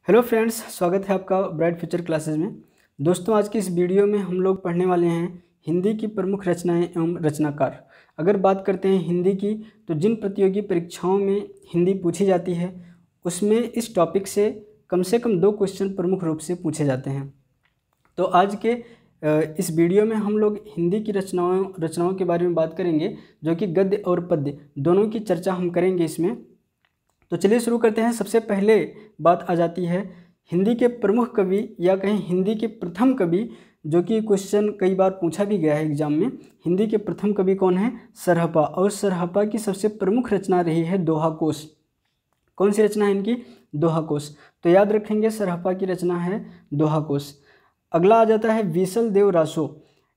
Hello friends, स्वागत है आपका ब्राइट फ्यूचर क्लासेस में। दोस्तों, आज की इस वीडियो में हम लोग पढ़ने वाले हैं हिंदी की प्रमुख रचनाएं एवं रचनाकार। अगर बात करते हैं हिंदी की, तो जिन प्रतियोगी परीक्षाओं में हिंदी पूछी जाती है उसमें इस टॉपिक से कम 2 क्वेश्चन प्रमुख रूप से पूछे जाते हैं। तो आज के इस वीडियो में हम लोग हिंदी की रचनाओं के बारे में बात करेंगे, जो कि गद्य और पद्य दोनों की चर्चा हम करेंगे इसमें। तो चलिए शुरू करते हैं। सबसे पहले बात आ जाती है हिंदी के प्रमुख कवि या कहीं हिंदी के प्रथम कवि, जो कि क्वेश्चन कई बार पूछा भी गया है एग्जाम में। हिंदी के प्रथम कवि कौन है? सरहपा। और सरहपा की सबसे प्रमुख रचना रही है दोहा कोश। कौन सी रचना है इनकी? दोहा कोश। तो याद रखेंगे, सरहपा की रचना है दोहा कोश। अगला आ जाता है बीसल देव रासो।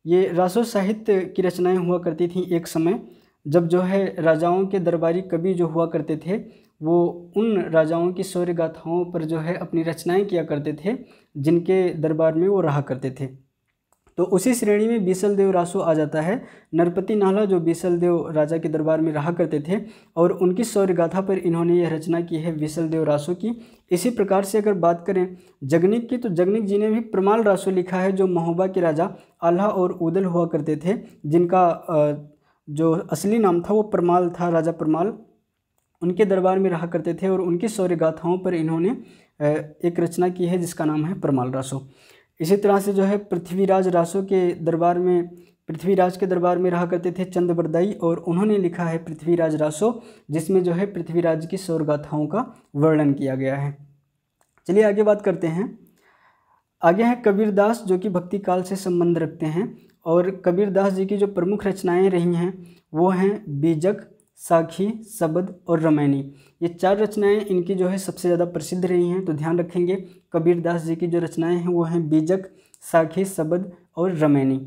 ये रासो साहित्य की रचनाएं हुआ करती थी एक समय, जब जो है राजाओं के दरबारी कवि जो हुआ करते थे वो उन राजाओं की शौर्य गाथाओं पर जो है अपनी रचनाएं किया करते थे जिनके दरबार में वो रहा करते थे। तो उसी श्रेणी में बीसल देव रासो आ जाता है। नरपति नाहला जो बीसल देव राजा के दरबार में रहा करते थे और उनकी शौर्य गाथा पर इन्होंने यह रचना की है बीसल देव रासो की। इसी प्रकार से अगर बात करें जगनिक की, तो जगनिक जी ने भी प्रमाल रासो लिखा है, जो महोबा के राजा आल्हा और उदल हुआ करते थे, जिनका जो असली नाम था वो परमाल था, राजा परमाल। उनके दरबार में रहा करते थे और उनकी शौर्य गाथाओं पर इन्होंने एक रचना की है जिसका नाम है परमाल रासो। इसी तरह से जो है पृथ्वीराज के दरबार में रहा करते थे चंद बरदाई, और उन्होंने लिखा है पृथ्वीराज रासो, जिसमें जो है पृथ्वीराज की शौर्य गाथाओं का वर्णन किया गया है। चलिए आगे बात करते हैं। आगे है कबीरदास, जो कि भक्ति काल से संबंध रखते हैं। और कबीरदास जी की जो प्रमुख रचनाएं रही हैं वो हैं बीजक, साखी, शबद और रमैनी। ये 4 रचनाएं इनकी जो है सबसे ज़्यादा प्रसिद्ध रही हैं। तो ध्यान रखेंगे, कबीरदास जी की जो रचनाएं हैं वो हैं बीजक, साखी, शबद और रमैनी।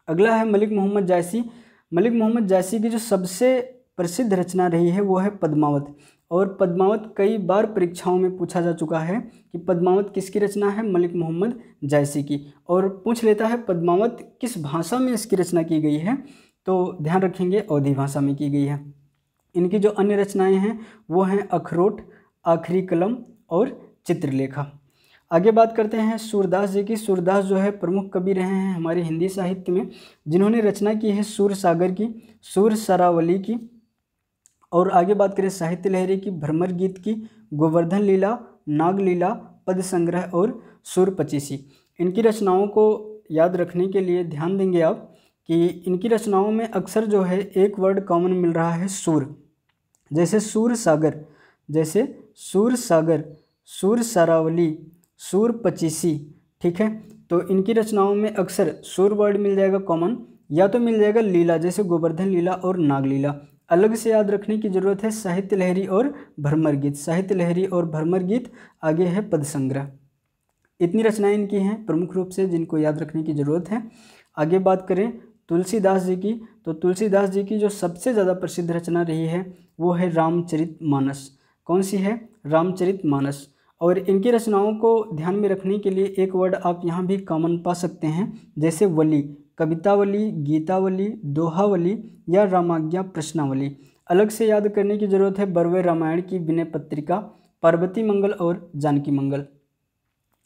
अगला है मलिक मोहम्मद जायसी। मलिक मोहम्मद जायसी की जो सबसे प्रसिद्ध रचना रही है वो है पद्मावत। और पद्मावत कई बार परीक्षाओं में पूछा जा चुका है कि पद्मावत किसकी रचना है? मलिक मोहम्मद जायसी की। और पूछ लेता है पद्मावत किस भाषा में इसकी रचना की गई है? तो ध्यान रखेंगे, अवधी भाषा में की गई है। इनकी जो अन्य रचनाएं हैं वो हैं अखरोट, आखिरी कलम और चित्रलेखा। आगे बात करते हैं सूरदास जी की। सूरदास जो है प्रमुख कवि रहे हैं हमारे हिंदी साहित्य में, जिन्होंने रचना की है सूर सागर की, सूर सरावली की। और आगे बात करें साहित्य लहरी की, भ्रमर गीत की, गोवर्धन लीला, नाग लीला, पद संग्रह और सुर पचीसी। इनकी रचनाओं को याद रखने के लिए ध्यान देंगे आप कि इनकी रचनाओं में अक्सर जो है एक वर्ड कॉमन मिल रहा है, सूर। जैसे सूर सागर, सूर सरावली, सूर पचीसी। ठीक है, तो इनकी रचनाओं में अक्सर सूर वर्ड मिल जाएगा कॉमन, या तो मिल जाएगा लीला, जैसे गोवर्धन लीला और नाग लीला। अलग से याद रखने की जरूरत है साहित्य लहरी और भ्रमर गीत। साहित्य लहरी और भ्रमर गीत, आगे है पद संग्रह। इतनी रचनाएं इनकी हैं प्रमुख रूप से जिनको याद रखने की जरूरत है। आगे बात करें तुलसीदास जी की, तो तुलसीदास जी की जो सबसे ज़्यादा प्रसिद्ध रचना रही है वो है रामचरितमानस। कौन सी है? रामचरितमानस। और इनकी रचनाओं को ध्यान में रखने के लिए एक वर्ड आप यहाँ भी कॉमन पा सकते हैं, जैसे वली, कवितावली, गीतावली, दोहावली या रामाज्ञा प्रश्नावली। अलग से याद करने की जरूरत है बरवे रामायण की विनय पत्रिका, पार्वती मंगल और जानकी मंगल।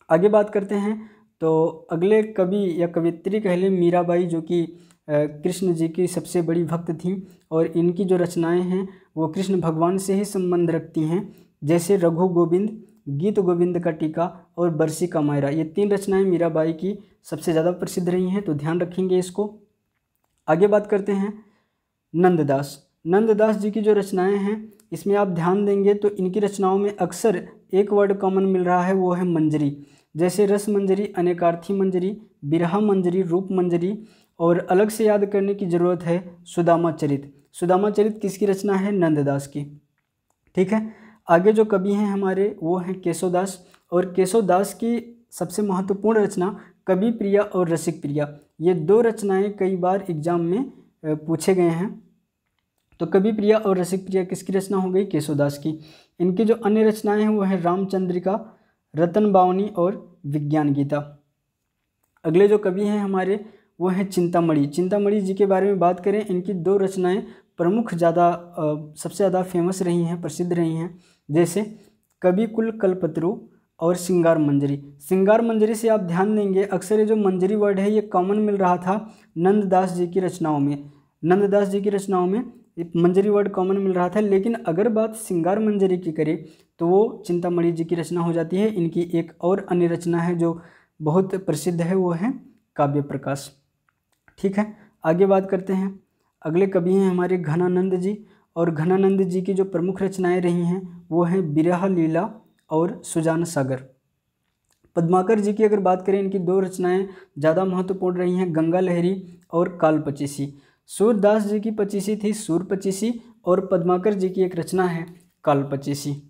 आगे बात करते हैं तो अगले कवि या कवियत्री कह लें मीराबाई, जो कि कृष्ण जी की सबसे बड़ी भक्त थीं। और इनकी जो रचनाएं हैं वो कृष्ण भगवान से ही संबंध रखती हैं, जैसे रघु गोविंद, गीत गोविंद का टीका और बरसी का मायरा। ये 3 रचनाएं मीराबाई की सबसे ज़्यादा प्रसिद्ध रही हैं, तो ध्यान रखेंगे इसको। आगे बात करते हैं नंददास। नंददास जी की जो रचनाएं हैं इसमें आप ध्यान देंगे तो इनकी रचनाओं में अक्सर एक वर्ड कॉमन मिल रहा है, वो है मंजरी। जैसे रस मंजरी, अनेकार्थी मंजरी, बिरहा मंजरी, रूप मंजरी। और अलग से याद करने की ज़रूरत है सुदामा चरित। सुदामा चरित किसकी रचना है? नंददास की। ठीक है, आगे जो कवि हैं हमारे वो हैं केशवदास। और केशवदास की सबसे महत्वपूर्ण रचना कवि प्रिया और रसिक प्रिया, ये 2 रचनाएं कई बार एग्जाम में पूछे गए हैं। तो कवि प्रिया और रसिक प्रिया किसकी रचना हो गई? केशवदास की। इनकी जो अन्य रचनाएं हैं वो हैं रामचंद्रिका, रतन बावनी और विज्ञान गीता। अगले जो कवि हैं हमारे वो हैं चिंतामणि। चिंतामणि जी के बारे में बात करें, इनकी 2 रचनाएं प्रमुख सबसे ज़्यादा फेमस रही हैं, प्रसिद्ध रही हैं। जैसे कवि कुल कल्पतरु, और श्रृंगार मंजरी। श्रृंगार मंजरी से आप ध्यान देंगे अक्सर ये जो मंजरी वर्ड है ये कॉमन मिल रहा था नंददास जी की रचनाओं में। नंददास जी की रचनाओं में मंजरी वर्ड कॉमन मिल रहा था, लेकिन अगर बात श्रृंगार मंजरी की करें तो वो चिंतामणि जी की रचना हो जाती है। इनकी एक और अन्य रचना है जो बहुत प्रसिद्ध है, वो है काव्य प्रकाश। ठीक है, आगे बात करते हैं। अगले कवि हैं हमारे घनानंद जी, और घनानंद जी की जो प्रमुख रचनाएं रही हैं वो हैं विरह लीला और सुजान सागर। पद्माकर जी की अगर बात करें, इनकी दो रचनाएं ज़्यादा महत्वपूर्ण रही हैं, गंगा लहरी और काल पचीसी। सूरदास जी की पचीसी थी सूर पचीसी, और पद्माकर जी की एक रचना है काल पचीसी।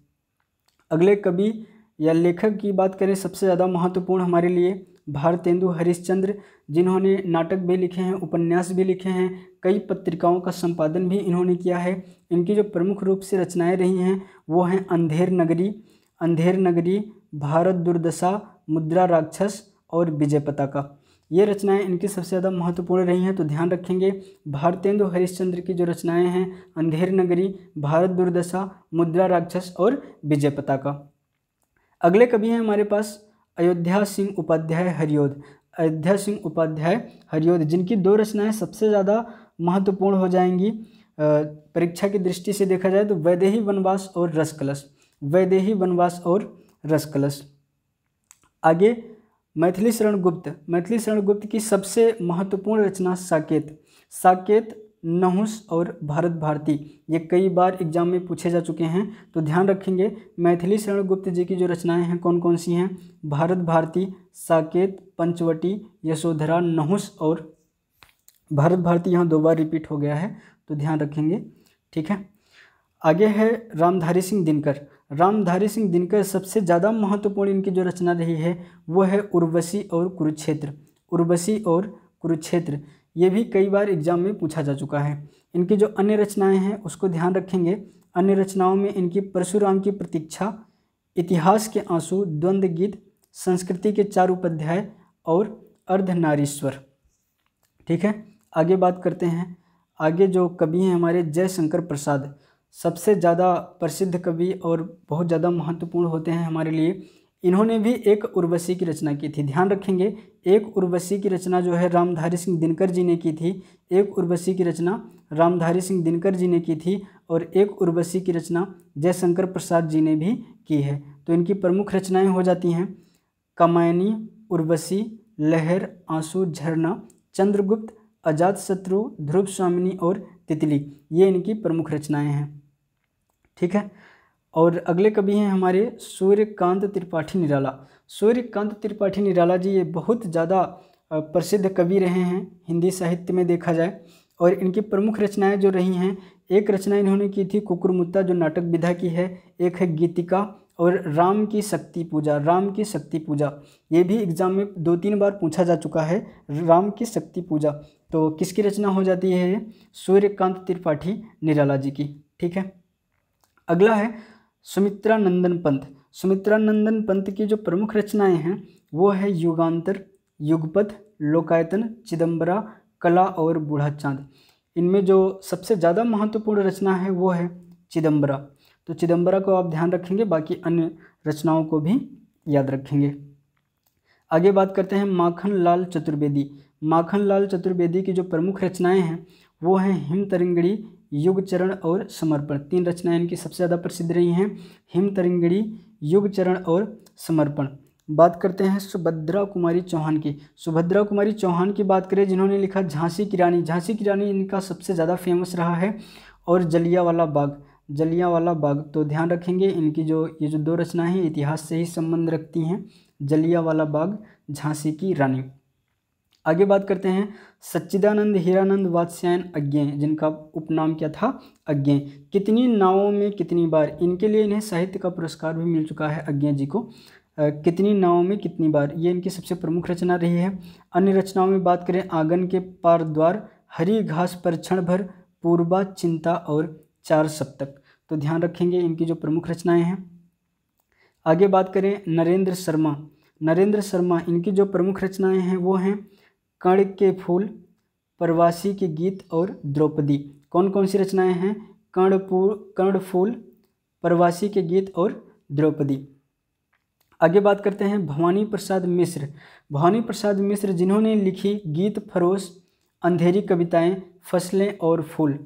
अगले कवि या लेखक की बात करें, सबसे ज़्यादा महत्वपूर्ण हमारे लिए भारतेंदु हरिश्चंद्र, जिन्होंने नाटक भी लिखे हैं, उपन्यास भी लिखे हैं, कई पत्रिकाओं का संपादन भी इन्होंने किया है। इनकी जो प्रमुख रूप से रचनाएं रही हैं वो हैं अंधेर नगरी, भारत दुर्दशा, मुद्रा राक्षस और विजय पताका। ये रचनाएं इनकी सबसे ज़्यादा महत्वपूर्ण रही हैं, तो ध्यान रखेंगे भारतेंदु हरिश्चंद्र की जो रचनाएं हैं अंधेर नगरी, भारत दुर्दशा, मुद्रा राक्षस और विजय पताका। अगले कवि हैं हमारे पास अयोध्या सिंह उपाध्याय हरियोध, जिनकी दो रचनाएं सबसे ज़्यादा महत्वपूर्ण हो जाएंगी परीक्षा की दृष्टि से देखा जाए तो वैदेही वनवास और रसकलश। आगे मैथिली शरण गुप्त की सबसे महत्वपूर्ण रचना साकेत, नहुस और भरत भारती। ये कई बार एग्जाम में पूछे जा चुके हैं, तो ध्यान रखेंगे मैथिली शरण गुप्त जी की जो रचनाएं हैं कौन कौन सी हैं, भारत भारती, साकेत, पंचवटी, यशोधरा, नहुस और भारत भारती। यहाँ दो बार रिपीट हो गया है, तो ध्यान रखेंगे। ठीक है, आगे है रामधारी सिंह दिनकर। सबसे ज़्यादा महत्वपूर्ण इनकी जो रचना रही है वो है उर्वशी और कुरुक्षेत्र। ये भी कई बार एग्जाम में पूछा जा चुका है। इनकी जो अन्य रचनाएं हैं उसको ध्यान रखेंगे। अन्य रचनाओं में इनकी परशुराम की प्रतीक्षा, इतिहास के आंसू, द्वंद्व गीत, संस्कृति के चारुपध्याय और अर्धनारीश्वर। ठीक है, आगे बात करते हैं। आगे जो कवि हैं हमारे जयशंकर प्रसाद, सबसे ज़्यादा प्रसिद्ध कवि और बहुत ज़्यादा महत्वपूर्ण होते हैं हमारे लिए। इन्होंने भी एक उर्वशी की रचना की थी। ध्यान रखेंगे, एक उर्वशी की रचना जो है रामधारी सिंह दिनकर जी ने की थी, और एक उर्वशी की रचना जयशंकर प्रसाद जी ने भी की है। तो इनकी प्रमुख रचनाएं हो जाती हैं कामायनी, उर्वशी, लहर, आंसू, झरना, चंद्रगुप्त, अजातशत्रु, ध्रुव स्वामिनी और तितली। ये इनकी प्रमुख रचनाएं हैं। ठीक है, और अगले कवि हैं हमारे सूर्यकांत त्रिपाठी निराला जी। ये बहुत ज़्यादा प्रसिद्ध कवि रहे हैं हिंदी साहित्य में देखा जाए, और इनकी प्रमुख रचनाएं जो रही हैं, एक रचना इन्होंने की थी कुकुरमुत्ता जो नाटक विधा की है, एक है गीतिका और राम की शक्ति पूजा। ये भी एग्जाम में 2-3 बार पूछा जा चुका है, राम की शक्ति पूजा। तो किसकी रचना हो जाती है ये? सूर्यकांत त्रिपाठी निराला जी की। ठीक है, अगला है सुमित्रा नंदन पंत की जो प्रमुख रचनाएं हैं वो है युगांतर, युगपथ, लोकायतन, चिदंबरा, कला और बूढ़ा चांद। इनमें जो सबसे ज़्यादा महत्वपूर्ण रचना है वो है चिदंबरा। तो चिदंबरा को आप ध्यान रखेंगे, बाकी अन्य रचनाओं को भी याद रखेंगे। आगे बात करते हैं माखनलाल चतुर्वेदी की जो प्रमुख रचनाएं हैं वो हैं हिमतरंगिणी, युगचरण और समर्पण। 3 रचनाएं इनकी सबसे ज़्यादा प्रसिद्ध रही हैं, हिमतरंगिणी, युगचरण और समर्पण। बात करते हैं सुभद्रा कुमारी चौहान की बात करें, जिन्होंने लिखा झांसी की रानी इनका सबसे ज़्यादा फेमस रहा है, और जलियांवाला बाग। तो ध्यान रखेंगे इनकी ये जो 2 रचनाएं हैं इतिहास से ही संबंध रखती हैं, जलियांवाला बाग, झांसी की रानी। आगे बात करते हैं सच्चिदानंद हीरानंद वात्स्यायन अज्ञेय, जिनका उपनाम क्या था? अज्ञेय। कितनी नावों में कितनी बार, इनके लिए इन्हें साहित्य का पुरस्कार भी मिल चुका है अज्ञेय जी को। कितनी नावों में कितनी बार, ये इनकी सबसे प्रमुख रचना रही है। अन्य रचनाओं में बात करें आंगन के पार द्वार, हरी घास पर क्षण भर, पूर्वा, चिंता और 4 सप्तक। तो ध्यान रखेंगे इनकी जो प्रमुख रचनाएं हैं। आगे बात करें नरेंद्र शर्मा, इनकी जो प्रमुख रचनाएं हैं वो हैं कर्ण के फूल, प्रवासी के गीत और द्रौपदी। कौन कौन सी रचनाएं हैं? कर्ण फूल, प्रवासी के गीत और द्रौपदी। आगे बात करते हैं भवानी प्रसाद मिश्र। भवानी प्रसाद मिश्र जिन्होंने लिखी गीत फरोश, अंधेरी कविताएं, फसलें और फूल।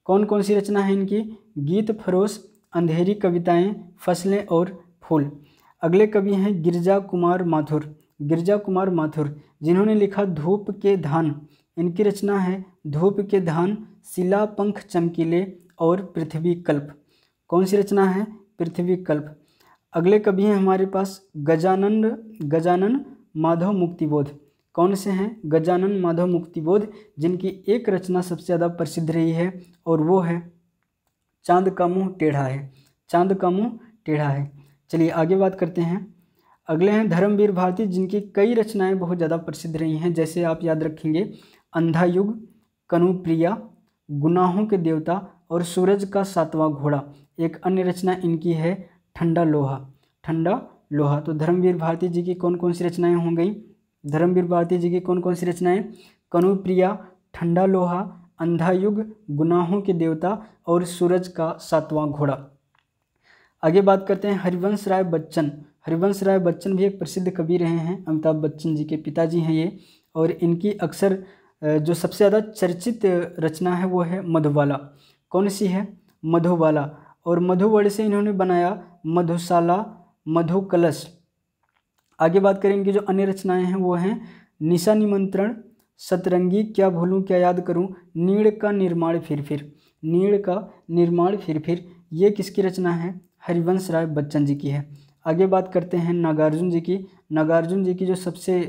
कौन कौन सी रचना है इनकी? गीत फरोश, अंधेरी कविताएं, फसलें और फूल। अगले कवि हैं गिरजा कुमार माथुर। गिरजा कुमार माथुर जिन्होंने लिखा धूप के धान। इनकी रचना है धूप के धान, शिला पंख चमकीले और पृथ्वी कल्प। कौन सी रचना है? पृथ्वी कल्प। अगले कवि हैं हमारे पास गजानन माधव मुक्तिबोध। कौन से हैं? गजानन माधव मुक्तिबोध, जिनकी एक रचना सबसे ज़्यादा प्रसिद्ध रही है और वो है चांद का मुंह टेढ़ा है। चांद का मुंह टेढ़ा है। चलिए आगे बात करते हैं। अगले हैं धर्मवीर भारती, जिनकी कई रचनाएं बहुत ज़्यादा प्रसिद्ध रही हैं, जैसे आप याद रखेंगे अंधा युग, कनुप्रिया, गुनाहों के देवता और सूरज का सातवां घोड़ा। एक अन्य रचना इनकी है ठंडा लोहा। ठंडा लोहा। तो धर्मवीर भारती जी की कौन कौन सी रचनाएं हो गई? धर्मवीर भारती जी की कौन कौन सी रचनाएं? कनुप्रिया, ठंडा लोहा, अंधा युग, गुनाहों के देवता और सूरज का सातवां घोड़ा। आगे बात करते हैं हरिवंश राय बच्चन। हरिवंश राय बच्चन भी एक प्रसिद्ध कवि रहे हैं, अमिताभ बच्चन जी के पिताजी हैं ये, और इनकी अक्सर जो सबसे ज़्यादा चर्चित रचना है वो है मधुबाला। कौन सी है? मधुबाला। और मधुवड़ से इन्होंने बनाया मधुशाला, मधु कलश। आगे बात करें इनकी जो अन्य रचनाएं हैं वो हैं निशा निमंत्रण, सतरंगी, क्या भूलूं क्या याद करूं, नीड़ का निर्माण फिर फिर। नीड़ का निर्माण फिर फिर, ये किसकी रचना है? हरिवंश राय बच्चन जी की है। आगे बात करते हैं नागार्जुन जी की। नागार्जुन जी की जो सबसे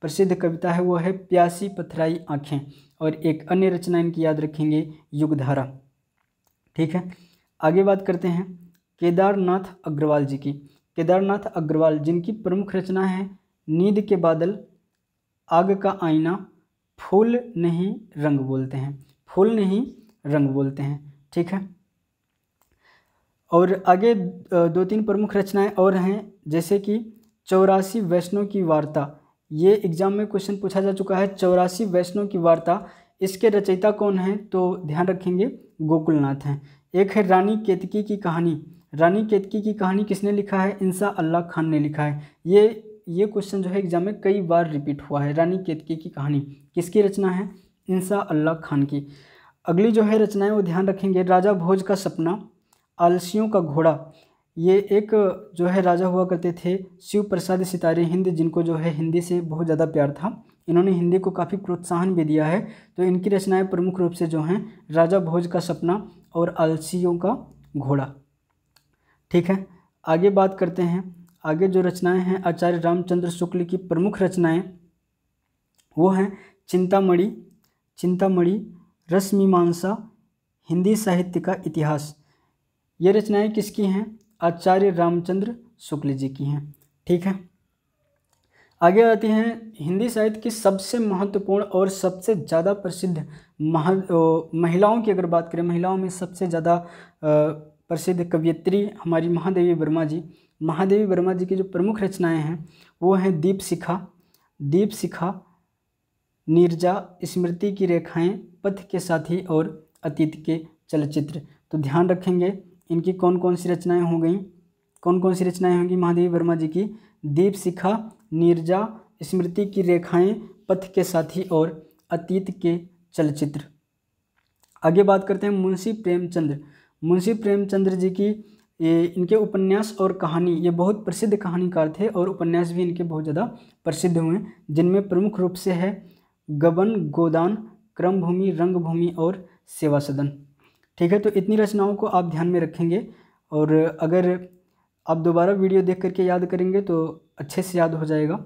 प्रसिद्ध कविता है वो है प्यासी पथराई आँखें, और एक अन्य रचना इनकी याद रखेंगे युगधारा। ठीक है। आगे बात करते हैं केदारनाथ अग्रवाल जी की। केदारनाथ अग्रवाल जिनकी प्रमुख रचना है नींद के बादल, आग का आईना, फूल नहीं रंग बोलते हैं। फूल नहीं रंग बोलते हैं। ठीक है। और आगे दो तीन प्रमुख रचनाएं और हैं, जैसे कि 84 वैष्णव की वार्ता। ये एग्जाम में क्वेश्चन पूछा जा चुका है। 84 वैष्णव की वार्ता, इसके रचयिता कौन हैं? तो ध्यान रखेंगे गोकुलनाथ हैं। एक है रानी केतकी की कहानी। रानी केतकी की कहानी किसने लिखा है? इंसा अल्लाह खान ने लिखा है। ये क्वेश्चन जो है एग्जाम में कई बार रिपीट हुआ है। रानी केतकी की कहानी किसकी रचना है? इंसा अल्लाह खान की। अगली जो है रचनाएं वो ध्यान रखेंगे राजा भोज का सपना, आलसियों का घोड़ा। ये एक जो है राजा हुआ करते थे शिव प्रसाद सितारे हिंद, जिनको जो है हिंदी से बहुत ज़्यादा प्यार था। इन्होंने हिंदी को काफ़ी प्रोत्साहन भी दिया है। तो इनकी रचनाएं प्रमुख रूप से जो हैं राजा भोज का सपना और आलसियों का घोड़ा। ठीक है। आगे बात करते हैं। आगे जो रचनाएं हैं आचार्य रामचंद्र शुक्ल की प्रमुख रचनाएं वो हैं चिंतामणि, चिंतामणि, रसमीमांसा, हिंदी साहित्य का इतिहास। ये रचनाएं किसकी हैं? आचार्य रामचंद्र शुक्ल जी की हैं। ठीक है। आगे आती हैं हिंदी साहित्य की सबसे महत्वपूर्ण और सबसे ज़्यादा प्रसिद्ध महिलाओं की अगर बात करें, महिलाओं में सबसे ज़्यादा प्रसिद्ध कवयित्री हमारी महादेवी वर्मा जी। महादेवी वर्मा जी की जो प्रमुख रचनाएं हैं वो हैं दीपशिखा, दीपशिखा, नीरजा, स्मृति की रेखाएं, पथ के साथी और अतीत के चलचित्र। तो ध्यान रखेंगे इनकी कौन कौन सी रचनाएं हो गई, कौन कौन सी रचनाएं होंगी महादेवी वर्मा जी की? दीपशिखा, नीरजा, स्मृति की रेखाएं, पथ के साथी और अतीत के चलचित्र। आगे बात करते हैं मुंशी प्रेमचंद्र। मुंशी प्रेमचंद्र जी की इनके उपन्यास और कहानी, ये बहुत प्रसिद्ध कहानीकार थे और उपन्यास भी इनके बहुत ज़्यादा प्रसिद्ध हुए, जिनमें प्रमुख रूप से है गबन, गोदान, क्रमभूमि, रंगभूमि और सेवा सदन। ठीक है। तो इतनी रचनाओं को आप ध्यान में रखेंगे, और अगर आप दोबारा वीडियो देख करके याद करेंगे तो अच्छे से याद हो जाएगा।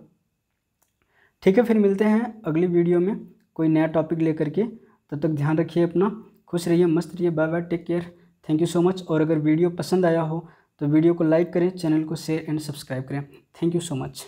ठीक है। फिर मिलते हैं अगली वीडियो में कोई नया टॉपिक लेकर के। तब तक ध्यान रखिए अपना, खुश रहिए, मस्त रहिए। Bye bye, take care, thank you so much. और अगर वीडियो पसंद आया हो तो वीडियो को लाइक करें, चैनल को शेयर एंड सब्सक्राइब करें। Thank you so much.